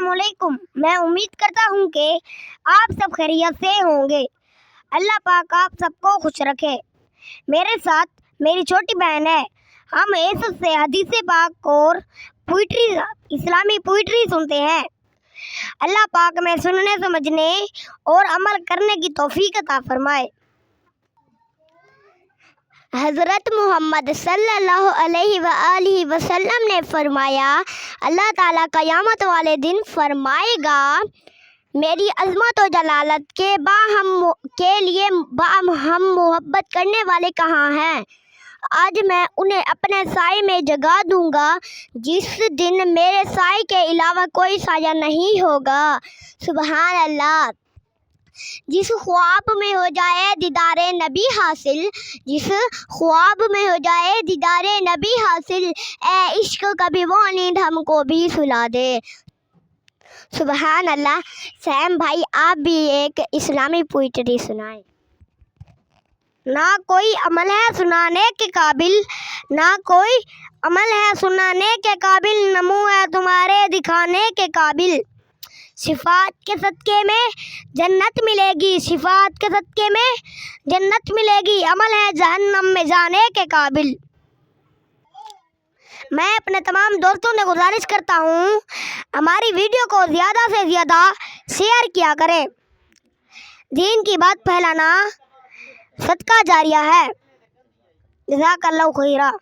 अस्सलाम वालेकुम। मैं उम्मीद करता हूँ कि आप सब खैरियत से होंगे। अल्लाह पाक आप सबको खुश रखे। मेरे साथ मेरी छोटी बहन है। हम ऐसे से हदीस पाक और पोइट्री, इस्लामी पोइट्री सुनते हैं। अल्लाह पाक में सुनने, समझने और अमल करने की तौफीक अता फरमाए। हज़रत मोहम्मद सल्लल्लाहु अलैहि वसल्लम ने फरमाया, अल्लाह ताला क़यामत वाले दिन फरमाएगा, मेरी अज़मत और जलालत के लिए हम मोहब्बत करने वाले कहाँ हैं। आज मैं उन्हें अपने साए में जगा दूंगा, जिस दिन मेरे साए के अलावा कोई साया नहीं होगा। सुबहान अल्लाह। जिस ख्वाब में हो जाए दीदारे नबी हासिल, जिस ख्वाब में हो जाए दीदारे नबी हासिल, ए इश्क कभी वो नींद हमको भी सुला दे। सुबहान अल्लाह। सैम भाई, आप भी एक इस्लामी पोइट्री सुनाएं। ना कोई अमल है सुनाने के काबिल, ना कोई अमल है सुनाने के काबिल, नमू है तुम्हारे दिखाने के काबिल। सिफात के सदके में जन्नत मिलेगी, सिफात के सदके में जन्नत मिलेगी, अमल है जहन्नम में जाने के काबिल। मैं अपने तमाम दोस्तों ने गुजारिश करता हूँ, हमारी वीडियो को ज़्यादा से ज़्यादा शेयर किया करें। दीन की बात फैलाना सदका जारिया है। जज़ाकल्लाहु खैरा।